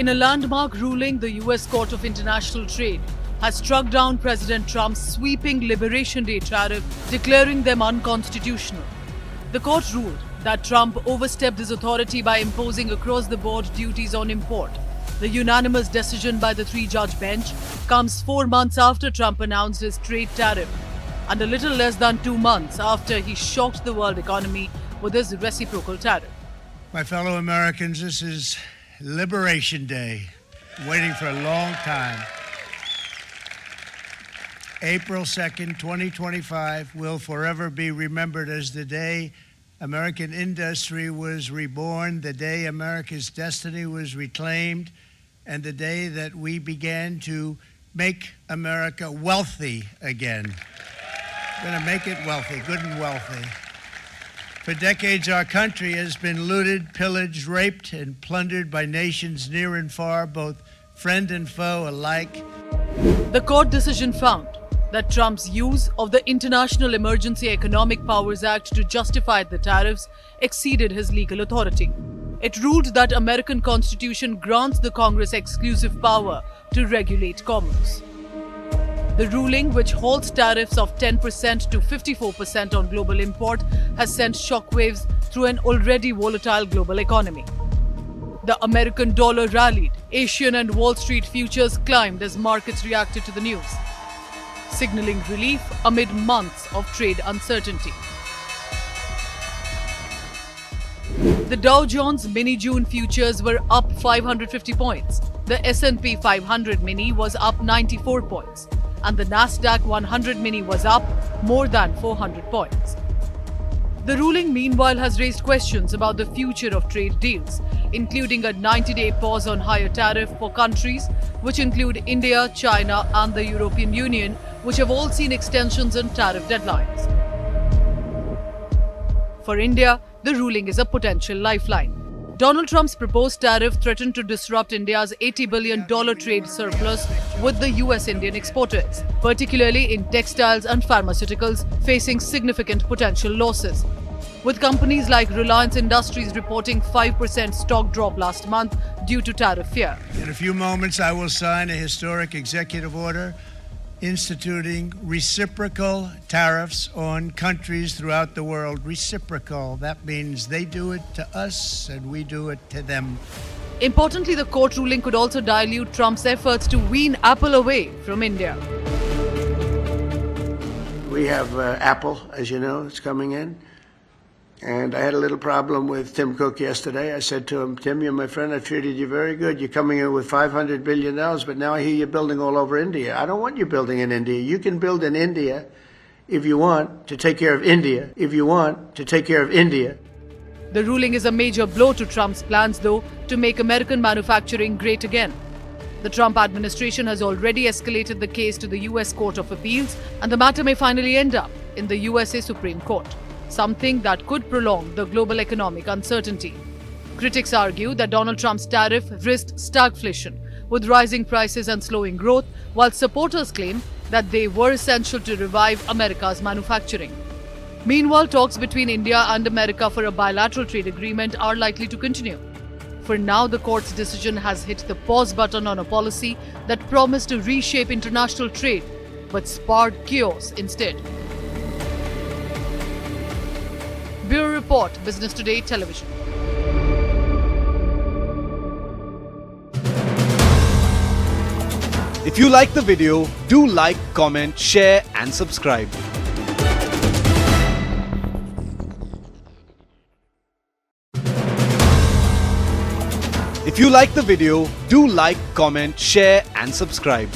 In a landmark ruling, the US Court of International Trade has struck down President Trump's sweeping Liberation Day tariff, declaring them unconstitutional. The court ruled that Trump overstepped his authority by imposing across-the-board duties on import. The unanimous decision by the three-judge bench comes 4 months after Trump announced his trade tariff, and a little less than 2 months after he shocked the world economy with his reciprocal tariff. My fellow Americans, this is Liberation Day, waiting for a long time. April 2nd, 2025 will forever be remembered as the day American industry was reborn, the day America's destiny was reclaimed, and the day that we began to make America wealthy again. We're going to make it wealthy, good and wealthy. For decades, our country has been looted, pillaged, raped, and plundered by nations near and far, both friend and foe alike. The court decision found that Trump's use of the International Emergency Economic Powers Act to justify the tariffs exceeded his legal authority. It ruled that American Constitution grants the Congress exclusive power to regulate commerce. The ruling, which holds tariffs of 10% to 54% on global import, has sent shockwaves through an already volatile global economy. The American dollar rallied, Asian and Wall Street futures climbed as markets reacted to the news, signaling relief amid months of trade uncertainty. The Dow Jones Mini June futures were up 550 points. The S&P 500 Mini was up 94 points. And the Nasdaq 100 Mini was up more than 400 points. The ruling, meanwhile, has raised questions about the future of trade deals, including a 90-day pause on higher tariff for countries which include India, China, and the European Union, which have all seen extensions in tariff deadlines. For India, the ruling is a potential lifeline. Donald Trump's proposed tariff threatened to disrupt India's $80 billion trade surplus with the US-Indian exporters, particularly in textiles and pharmaceuticals, facing significant potential losses. With companies like Reliance Industries reporting 5% stock drop last month due to tariff fear. In a few moments, I will sign a historic executive order instituting reciprocal tariffs on countries throughout the world. Reciprocal, that means they do it to us and we do it to them. Importantly, the court ruling could also dilute Trump's efforts to wean Apple away from India. We have Apple, as you know, it's coming in. And I had a little problem with Tim Cook yesterday. I said to him, Tim, you're my friend. I treated you very good. You're coming in with $500 billion, but now I hear you're building all over India. I don't want you building in India. You can build in India if you want to take care of India. If you want to take care of India. The ruling is a major blow to Trump's plans, though, to make American manufacturing great again. The Trump administration has already escalated the case to the US Court of Appeals, and the matter may finally end up in the USA Supreme Court, something that could prolong the global economic uncertainty. Critics argue that Donald Trump's tariff risked stagflation, with rising prices and slowing growth, while supporters claim that they were essential to revive America's manufacturing. Meanwhile, talks between India and America for a bilateral trade agreement are likely to continue. For now, the court's decision has hit the pause button on a policy that promised to reshape international trade, but sparked chaos instead. Bureau Report, Business Today Television. If you like the video, do like, comment, share and subscribe. If you like the video, do like, comment, share and subscribe.